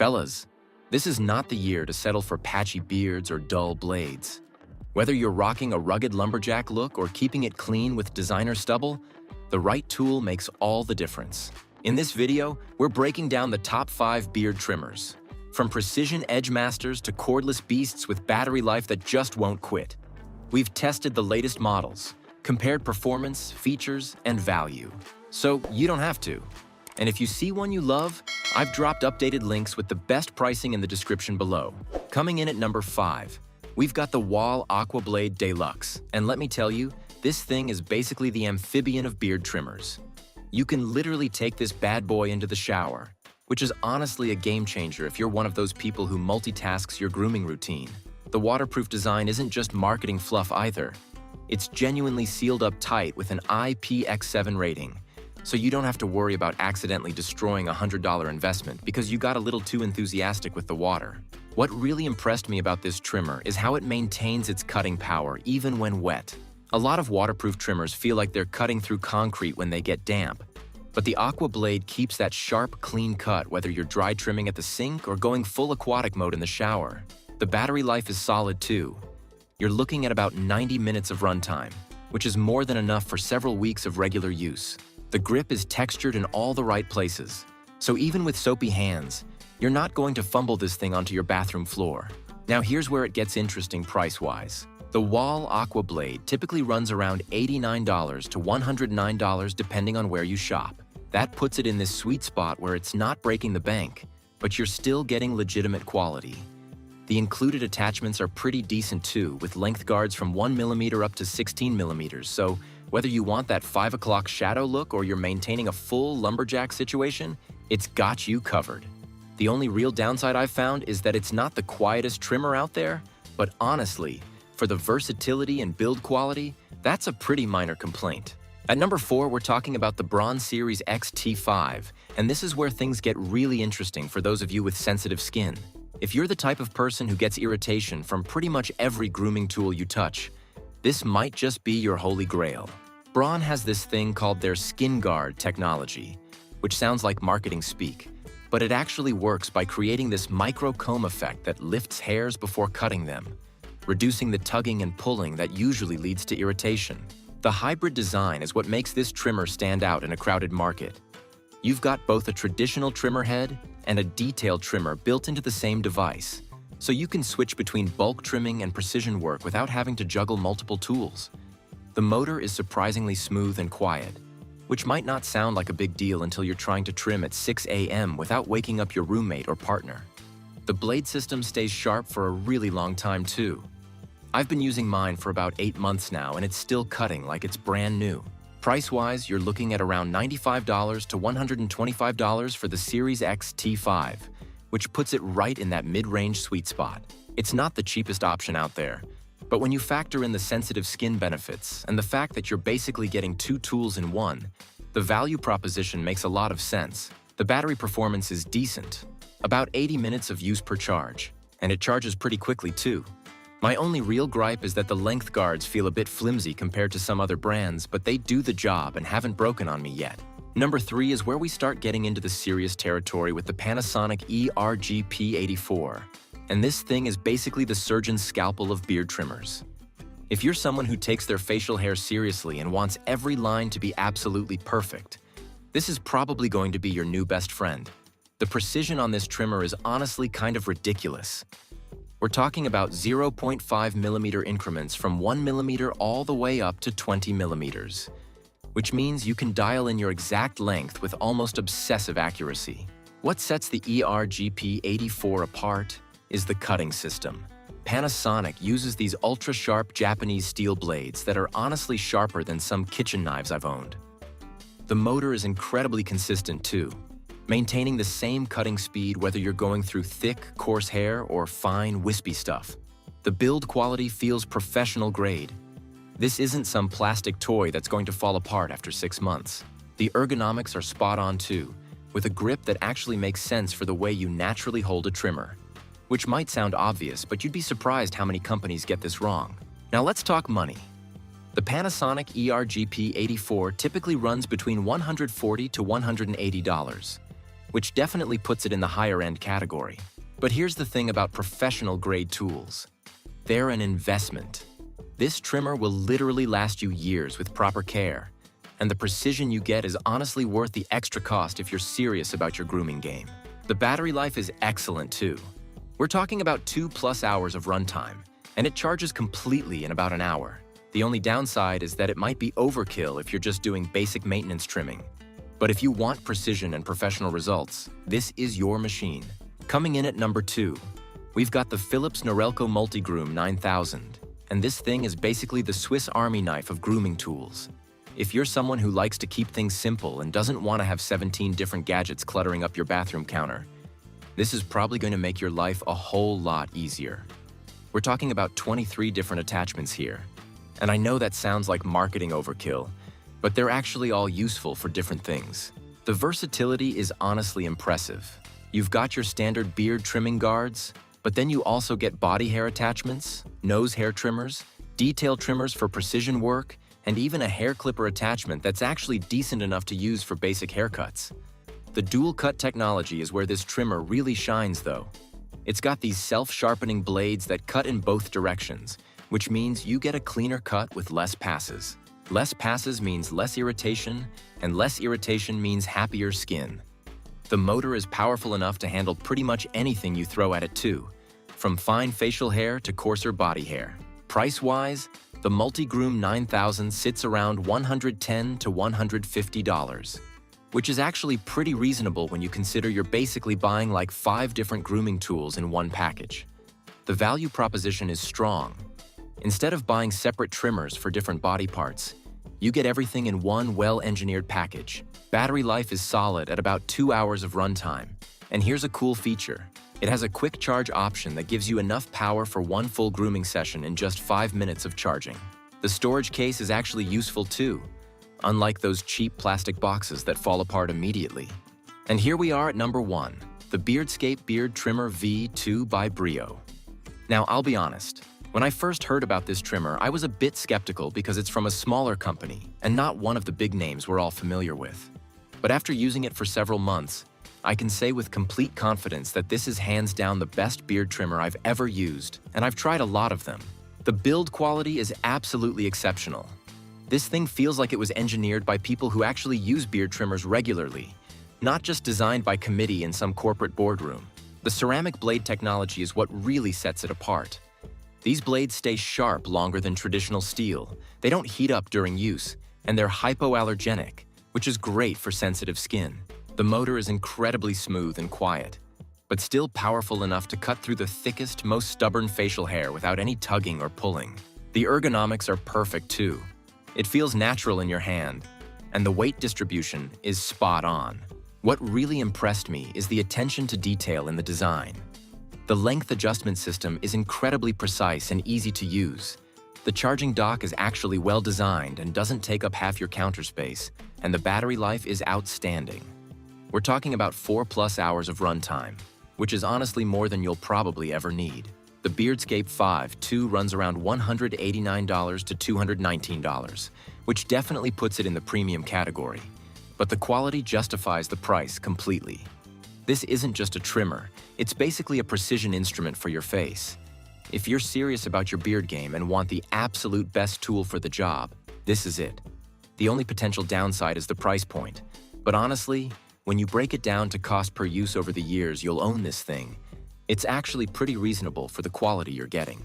Fellas, this is not the year to settle for patchy beards or dull blades. Whether you're rocking a rugged lumberjack look or keeping it clean with designer stubble, the right tool makes all the difference. In this video, we're breaking down the top 5 beard trimmers. From precision edge masters to cordless beasts with battery life that just won't quit. We've tested the latest models, compared performance, features, and value. So you don't have to. And if you see one you love, I've dropped updated links with the best pricing in the description below. Coming in at number 5, we've got the Wahl Aqua Blade Deluxe. And let me tell you, this thing is basically the amphibian of beard trimmers. You can literally take this bad boy into the shower, which is honestly a game changer if you're one of those people who multitasks your grooming routine. The waterproof design isn't just marketing fluff either. It's genuinely sealed up tight with an IPX7 rating, so you don't have to worry about accidentally destroying a $100 investment because you got a little too enthusiastic with the water. What really impressed me about this trimmer is how it maintains its cutting power even when wet. A lot of waterproof trimmers feel like they're cutting through concrete when they get damp, but the Aqua Blade keeps that sharp, clean cut whether you're dry trimming at the sink or going full aquatic mode in the shower. The battery life is solid too. You're looking at about 90 minutes of runtime, which is more than enough for several weeks of regular use. The grip is textured in all the right places, so even with soapy hands, you're not going to fumble this thing onto your bathroom floor. Now here's where it gets interesting price-wise. The Wahl Aqua Blade typically runs around $89 to $109 depending on where you shop. That puts it in this sweet spot where it's not breaking the bank, but you're still getting legitimate quality. The included attachments are pretty decent too, with length guards from 1mm up to 16mm, so whether you want that 5 o'clock shadow look or you're maintaining a full lumberjack situation, it's got you covered. The only real downside I've found is that it's not the quietest trimmer out there, but honestly, for the versatility and build quality, that's a pretty minor complaint. At number 4, we're talking about the Braun Series XT5, and this is where things get really interesting for those of you with sensitive skin. If you're the type of person who gets irritation from pretty much every grooming tool you touch, this might just be your holy grail. Braun has this thing called their Skin Guard technology, which sounds like marketing speak, but it actually works by creating this micro comb effect that lifts hairs before cutting them, reducing the tugging and pulling that usually leads to irritation. The hybrid design is what makes this trimmer stand out in a crowded market. You've got both a traditional trimmer head and a detailed trimmer built into the same device, so you can switch between bulk trimming and precision work without having to juggle multiple tools. The motor is surprisingly smooth and quiet, which might not sound like a big deal until you're trying to trim at 6 a.m. without waking up your roommate or partner. The blade system stays sharp for a really long time too. I've been using mine for about 8 months now and it's still cutting like it's brand new. Price-wise, you're looking at around $95 to $125 for the Series X T5, which puts it right in that mid-range sweet spot. It's not the cheapest option out there, but when you factor in the sensitive skin benefits and the fact that you're basically getting 2 tools in one, the value proposition makes a lot of sense. The battery performance is decent, about 80 minutes of use per charge, and it charges pretty quickly too. My only real gripe is that the length guards feel a bit flimsy compared to some other brands, but they do the job and haven't broken on me yet. Number 3 is where we start getting into the serious territory with the Panasonic ERGP84. And this thing is basically the surgeon's scalpel of beard trimmers. If you're someone who takes their facial hair seriously and wants every line to be absolutely perfect, this is probably going to be your new best friend. The precision on this trimmer is honestly kind of ridiculous. We're talking about 0.5mm increments from 1mm all the way up to 20mm, which means you can dial in your exact length with almost obsessive accuracy. What sets the ERGP84 apart is the cutting system. Panasonic uses these ultra-sharp Japanese steel blades that are honestly sharper than some kitchen knives I've owned. The motor is incredibly consistent too, maintaining the same cutting speed whether you're going through thick, coarse hair or fine, wispy stuff. The build quality feels professional grade. This isn't some plastic toy that's going to fall apart after 6 months. The ergonomics are spot on too, with a grip that actually makes sense for the way you naturally hold a trimmer. Which might sound obvious, but you'd be surprised how many companies get this wrong. Now let's talk money. The Panasonic ERGP84 typically runs between $140 to $180. which definitely puts it in the higher-end category. But here's the thing about professional-grade tools. They're an investment. This trimmer will literally last you years with proper care, and the precision you get is honestly worth the extra cost if you're serious about your grooming game. The battery life is excellent too. We're talking about 2+ hours of runtime, and it charges completely in about an hour. The only downside is that it might be overkill if you're just doing basic maintenance trimming. But if you want precision and professional results, this is your machine. Coming in at number 2, we've got the Philips Norelco Multigroom 9000, and this thing is basically the Swiss Army knife of grooming tools. If you're someone who likes to keep things simple and doesn't want to have 17 different gadgets cluttering up your bathroom counter, this is probably going to make your life a whole lot easier. We're talking about 23 different attachments here, and I know that sounds like marketing overkill, but they're actually all useful for different things. The versatility is honestly impressive. You've got your standard beard trimming guards, but then you also get body hair attachments, nose hair trimmers, detail trimmers for precision work, and even a hair clipper attachment that's actually decent enough to use for basic haircuts. The dual cut technology is where this trimmer really shines though. It's got these self-sharpening blades that cut in both directions, which means you get a cleaner cut with less passes. Less passes means less irritation, and less irritation means happier skin. The motor is powerful enough to handle pretty much anything you throw at it too, from fine facial hair to coarser body hair. Price-wise, the Multigroom 9000 sits around $110 to $150, which is actually pretty reasonable when you consider you're basically buying like 5 different grooming tools in one package. The value proposition is strong. Instead of buying separate trimmers for different body parts, you get everything in one well-engineered package. Battery life is solid at about 2 hours of runtime. And here's a cool feature. It has a quick charge option that gives you enough power for one full grooming session in just 5 minutes of charging. The storage case is actually useful too, unlike those cheap plastic boxes that fall apart immediately. And here we are at number 1, the Beardscape Beard Trimmer V2 by Brio. Now, I'll be honest. When I first heard about this trimmer, I was a bit skeptical because it's from a smaller company and not one of the big names we're all familiar with. But after using it for several months, I can say with complete confidence that this is hands down the best beard trimmer I've ever used, and I've tried a lot of them. The build quality is absolutely exceptional. This thing feels like it was engineered by people who actually use beard trimmers regularly, not just designed by committee in some corporate boardroom. The ceramic blade technology is what really sets it apart. These blades stay sharp longer than traditional steel. They don't heat up during use, and they're hypoallergenic, which is great for sensitive skin. The motor is incredibly smooth and quiet, but still powerful enough to cut through the thickest, most stubborn facial hair without any tugging or pulling. The ergonomics are perfect too. It feels natural in your hand, and the weight distribution is spot on. What really impressed me is the attention to detail in the design. The length adjustment system is incredibly precise and easy to use. The charging dock is actually well designed and doesn't take up half your counter space, and the battery life is outstanding. We're talking about 4+ hours of runtime, which is honestly more than you'll probably ever need. The Beardscape 5.2 runs around $189 to $219, which definitely puts it in the premium category. But the quality justifies the price completely. This isn't just a trimmer, it's basically a precision instrument for your face. If you're serious about your beard game and want the absolute best tool for the job, this is it. The only potential downside is the price point. But honestly, when you break it down to cost per use over the years you'll own this thing, it's actually pretty reasonable for the quality you're getting.